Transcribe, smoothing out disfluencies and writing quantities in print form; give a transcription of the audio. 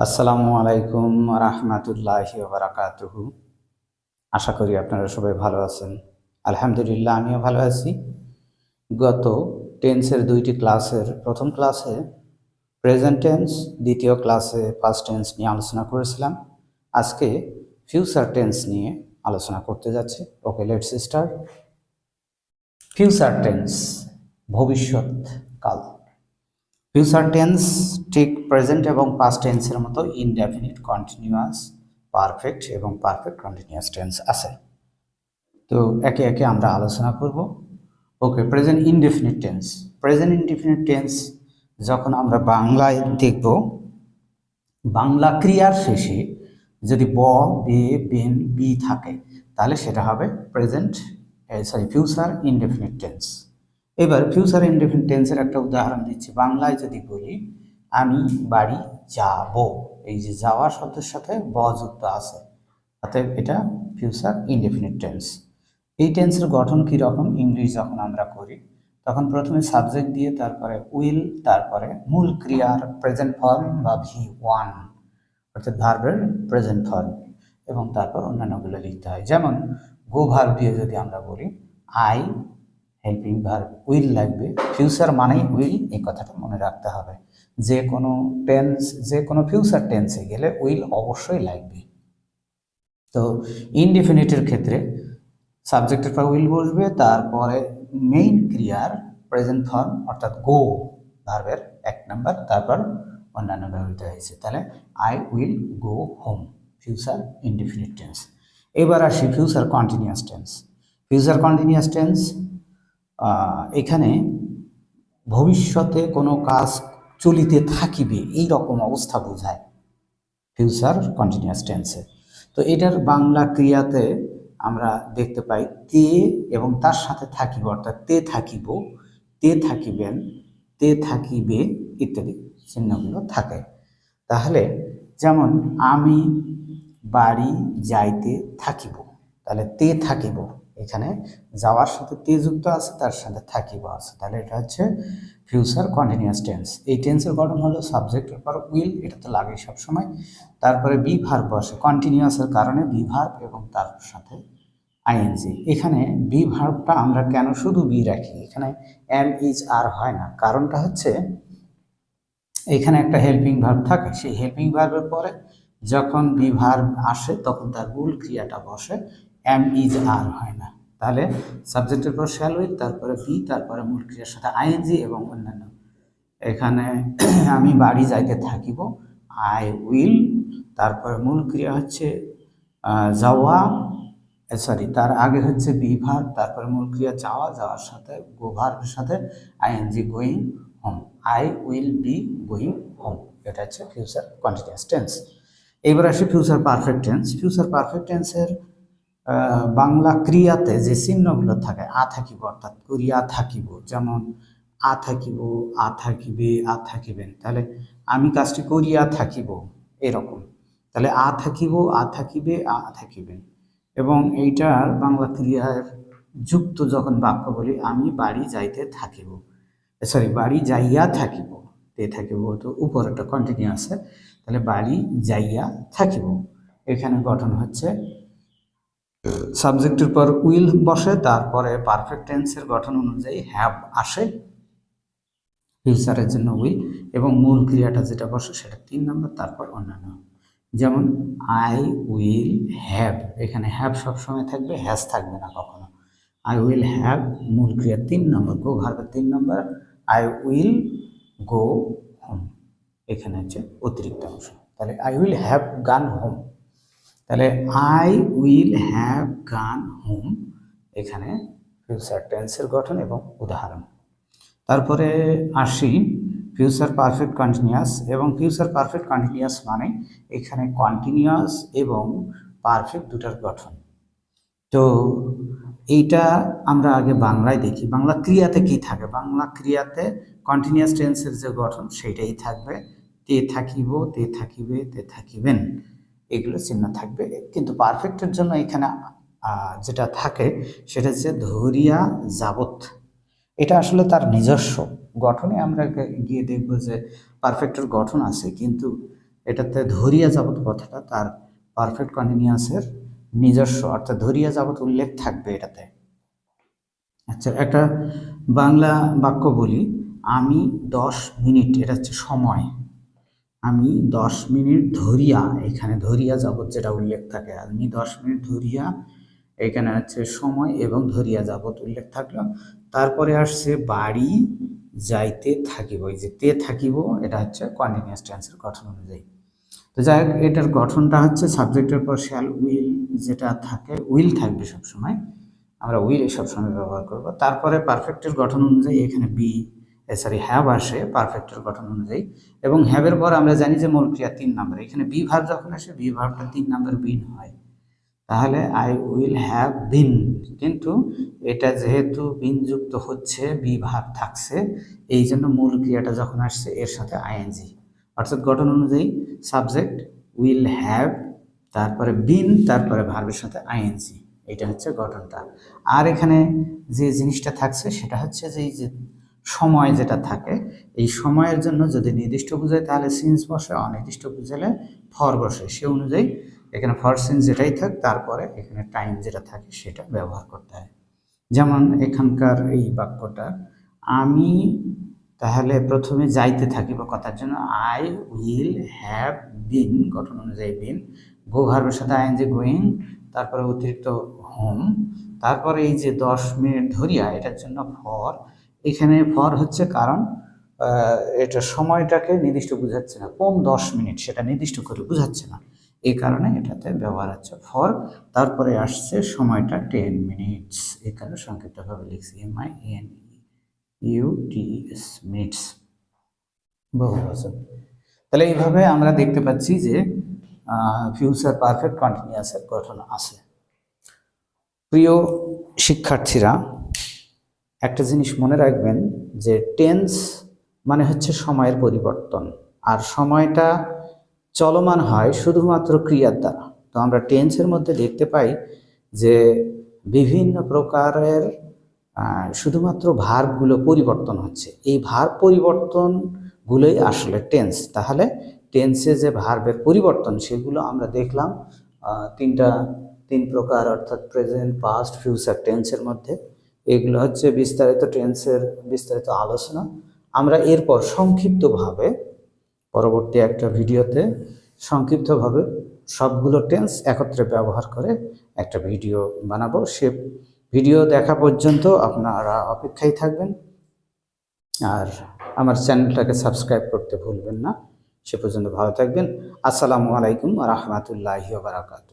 আসসালামু আলাইকুম রাহমাতুল্লাহি ওয়া বারাকাতুহু। আশা করি আপনারা সবাই ভালো আছেন। আলহামদুলিল্লাহ আমিও ভালো আছি। গত টেন্সের ২টি ক্লাসের প্রথম ক্লাসে প্রেজেন্ট টেন্স, দ্বিতীয় ক্লাসে পাস্ট টেন্স নিয়ে আলোচনা করেছিলাম। আজকে ফিউচার টেন্স নিয়ে আলোচনা করতে যাচ্ছি। Okay, let's start. Future tense, ভবিষ্যৎকাল। ফিউচার টেন্স ঠিক প্রেজেন্ট এবং পাস্ট টেন্সের মতো ইনডেফিনিট, কন্টিনিউয়াস, পারফেক্ট এবং পারফেক্ট কন্টিনিউয়াস টেন্স আছে। তো একে একে আমরা আলোচনা করব। Okay, present indefinite tense. Present indefinite tense যখন আমরা বাংলায় দেখব, বাংলা ক্রিয়ার শেষে যদি ব, বে, বেন, বি থাকে তাহলে সেটা হবে প্রেজেন্ট ফিউচার ইনডেফিনিট টেন্স। এবার ফিউচার ইনডেফিনিট টেন্সের একটা উদাহরণ দিচ্ছি। বাংলায় যদি বলি আমি বাড়ি যাব, এই যে যাওয়ার শব্দের সাথে ব যুক্ত আছে, অতএব এটা ফিউচার ইনডেফিনিট টেন্স। এই টেন্সের গঠন কীরকম? ইংলিশ যখন আমরা করি তখন প্রথমে সাবজেক্ট দিয়ে তারপরে উইল, তারপরে মূল ক্রিয়ার প্রেজেন্ট ফর্ম বা V1 অর্থাৎ ভার্বের প্রেজেন্ট ফর্ম, এবং তারপর অন্যান্যগুলো লিখতে হয়। যেমন গো ভার্ব দিয়ে যদি আমরা বলি আই, হেল্পিং ভার্ব উইল লাগবে। ফিউচার মানেই উইল, এই কথাটা মনে রাখতে হবে। যে কোনো টেন্স, যে কোনো ফিউচার টেন্সে গেলে উইল অবশ্যই লাগবে। তো ইনডেফিনিটের ক্ষেত্রে সাবজেক্টের পর উইল বসবে, তারপরে মেইন ক্রিয়ার প্রেজেন্ট ফর্ম অর্থাৎ গো ভার্বের 1 নাম্বার, তারপর অন্যান্য ব্যবহৃত হয়েছে। তাহলে I will go home, future indefinite tense. এবার আসি future continuous tense. Future continuous tense এখানে ভবিষ্যতে কোনো কাজ চলিতে থাকিবে এই রকম অবস্থা বোঝায় ফিউচার কন্টিনিউয়াস টেন্সে। তো এটার বাংলা ক্রিয়াতে আমরা দেখতে পাই তে এবং তার সাথে থাকিব, অর্থাৎ তে থাকিব, তে থাকিবেন, তে থাকিবে ইত্যাদি চিহ্নগুলো থাকে। তাহলে যেমন আমি বাড়ি যাইতে থাকিব, তাহলে তে থাকিব, এখানে যাওয়ার সাথে তে যুক্ত আছে, তার সাথে থাকিব আছে, তাহলে এটা হচ্ছে ফিউচার কন্টিনিউয়াস টেন্স। এই টেন্সের গঠন হলো সাবজেক্টের পর উইল, এটা তো লাগে সবসময়, তারপরে বি ভার্ব বসে কন্টিনিউয়াসের কারণে বি ভার্ব, এবং তার সাথে আইএনজি। এখানে বি ভার্বটা আমরা কেন শুধু বি রাখি, এখানে এম ইজ আর হয় না? কারণটা হচ্ছে এখানে একটা হেল্পিং ভার্ব থাকে, সেই হেল্পিং ভার্বের পরে যখন বি ভার্ব আসে তখন তার মূল ক্রিয়াটা বসে, এম ইজ আর হয় না। তাহলে সাবজেক্টের পর শ্যাল উইল, তারপরে বি, তারপরে মূল ক্রিয়ার সাথে আইএনজি এবং অন্যান্য। এখানে আমি বাড়ি যাইতে থাকিব, আই উইল, তারপরে মূল ক্রিয়া হচ্ছে যাওয়া, সরি তার আগে হচ্ছে বি ভার্ব, তারপরে মূল ক্রিয়া যাওয়া, যাওয়ার সাথে গো ভার্বের সাথে ING going home, I will be going home. এটা হচ্ছে ফিউচার কন্টিনিউয়াস টেন্স। এবার আসি future perfect tense. Future perfect টেন্সের বাংলা ক্রিয়াতে যে চিহ্নগুলো থাকে আ থাকিব, অর্থাৎ করিয়া থাকিব, যেমন আ থাকিব, আ থাকিবে, আ থাকিবেন, তাহলে আমি কাজটি করিয়া থাকিব এরকম। তাহলে আ থাকিব, আ থাকিবে, আ থাকিবেন। এবং এইটার বাংলা ক্রিয়ার যুক্ত যখন বাক্য বলি আমি বাড়ি যাইতে থাকিব, সরি বাড়ি যাইয়া থাকিব, তে থাকিব তো উপরেটা কন্টিনিউ আছে, তাহলে বাড়ি যাইয়া থাকিব। এখানে গঠন হচ্ছে সাবজেক্টের পর উইল বসে, তারপরে পারফেক্ট টেন্সের গঠন অনুযায়ী হ্যাভ আসে ফিউচারের জন্য উইল, এবং মূল ক্রিয়াটা যেটা বসে সেটা 3 নম্বর, তারপর অন্যান্য। যেমন আই উইল হ্যাভ, এখানে হ্যাভ সবসময় থাকবে, হ্যাজ থাকবে না কখনো। আই উইল হ্যাভ মূল ক্রিয়া 3 নম্বর, গো ভার্বের 3 number, I will go home, এখানে হচ্ছে অতিরিক্ত অংশ। তাহলে I will have gone home, তাহলে I will have gone home এখানে ফিউচার টেন্সের গঠন এবং উদাহরণ। তারপরে আসি ফিউচার পারফেক্ট কন্টিনিউয়াস। এবং ফিউচার পারফেক্ট কন্টিনিউয়াস মানে এখানে কন্টিনিউয়াস এবং পারফেক্ট দুটার গঠন। তো এইটা আমরা আগে বাংলায় দেখি, বাংলা ক্রিয়াতে কি থাকে? বাংলা ক্রিয়াতে কন্টিনিউয়াস টেন্সের যে গঠন সেটাই থাকবে, তে থাকিব, তে থাকিবে, তে থাকিবেন, এগুলো চিহ্ন থাকবে। কিন্তু পারফেক্টের জন্য এখানে যেটা থাকে সেটা হচ্ছে ধরিয়া যাবত। এটা আসলে তার নিজস্ব গঠনে আমরা গিয়ে দেখব যে পারফেক্টের গঠন আছে, কিন্তু এটাতে ধরিয়া যাবত কথাটা তার পারফেক্ট কন্টিনিউয়াসের নিজস্ব, অর্থাৎ ধরিয়া যাবত উল্লেখ থাকবে এটাতে। আচ্ছা, একটা বাংলা বাক্য বলি, আমি 10 মিনিট, এটা হচ্ছে সময়, আমি 10 মিনিট ধরিয়া, এখানে ধরিয়া যাবত যেটা উল্লেখ থাকে, আমি 10 মিনিট ধরিয়া, এখানে হচ্ছে সময় এবং ধরিয়া যাবত উল্লেখ থাকলো। তারপরে আসছে বাড়ি যাইতে থাকিব, এই যে তে থাকিব, এটা হচ্ছে কন্টিনিউয়াস টেন্সের গঠন অনুযায়ী। তো যাই হোক, এটার গঠনটা হচ্ছে সাবজেক্টের পর শ্যাল উইল যেটা থাকে, উইল থাকবে সবসময়, আমরা উইল সবসময় ব্যবহার করব। তারপরে পারফেক্টের গঠন অনুযায়ী এখানে হ্যাভ আসে পারফেক্টের গঠন অনুযায়ী, এবং হ্যাভের পর আমরা জানি যে মূল ক্রিয়া 3 নম্বর, এখানে বি ভার্ব যখন আসে বি ভার্বটা 3 নম্বর বিন হয়, তাহলে আই উইল হ্যাভ বিন, কিন্তু এটা যেহেতু বিনযুক্ত হচ্ছে, বি ভার্ব থাকছে, এই জন্য মূল ক্রিয়াটা যখন আসছে এর সাথে আইএনজি, অর্থাৎ গঠন অনুযায়ী সাবজেক্ট উইল হ্যাভ, তারপরে বিন, তারপরে ভার্বের সাথে আইএনজি, এটা হচ্ছে গঠনটা। আর এখানে যে জিনিসটা থাকছে সেটা হচ্ছে যে এই যে সময় যেটা থাকে, এই সময়ের জন্য যদি নির্দিষ্ট বোঝায় তাহলে সিন্স বসে, অনির্দিষ্ট বুঝালে ফর বসে, সে অনুযায়ী এখানে ফর সিন্স যেটাই থাক তারপরে এখানে টাইম যেটা থাকে সেটা ব্যবহার করতে হয়। যেমন এখানকার এই বাক্যটা, আমি তাহলে প্রথমে যাইতে থাকিব কথার জন্য আই উইল হ্যাভ বিন, গঠন অনুযায়ী বিন, গো ভার্বের সাথে আইএনজি গোয়িং, তারপরে অতিরিক্ত হোম, তারপরে এই যে 10 মিনিট ধরিয়া, এটার জন্য ফর, এখানে ফর হচ্ছে কারণ এটা সময়টাকে নির্দিষ্ট বোঝাচ্ছে না, কোন 10 মিনিট সেটা নির্দিষ্ট করে বোঝাচ্ছে না, এই কারণে এটাতে ব্যবহার হচ্ছে ফর। তারপরে আসছে সময়টা 10 মিনিটস, এখানে সংক্ষিপ্তভাবে লিখছি MINUTS, মিনিটস, বহুবচন। তাহলে এইভাবে আমরা দেখতে পাচ্ছি যে ফিউচার পারফেক্ট কন্টিনিউয়াসের গঠন আছে। প্রিয় শিক্ষার্থীরা, একটা জিনিস মনে রাখবেন যে টেন্স মানে হচ্ছে সময়ের পরিবর্তন, আর সময়টা চলমান হয় শুধুমাত্র ক্রিয়ার দ্বারা। তো আমরা টেন্সের মধ্যে দেখতে পাই যে বিভিন্ন প্রকারের শুধুমাত্র ভার্বগুলো পরিবর্তন হচ্ছে, এই ভার্ব পরিবর্তনগুলোই আসলে টেন্স। তাহলে টেন্সে যে ভার্বের পরিবর্তন সেগুলো আমরা দেখলাম তিন প্রকার, অর্থাৎ প্রেজেন্ট, পাস্ট, ফিউচার টেন্সের মধ্যে। এগুলো হচ্ছে বিস্তারিত টেন্সের বিস্তারিত আলোচনা। আমরা এরপর সংক্ষিপ্তভাবে পরবর্তী একটা ভিডিওতে সংক্ষিপ্তভাবে সবগুলো টেন্স একত্রে ব্যবহার করে একটা ভিডিও বানাবো। সে ভিডিও দেখা পর্যন্ত আপনারা অপেক্ষায় থাকবেন, আর আমার চ্যানেলটাকে সাবস্ক্রাইব করতে ভুলবেন না। সে পর্যন্ত ভালো থাকবেন। আসসালামু আলাইকুম ওয়া রাহমাতুল্লাহি ওয়া বারাকাতুহু।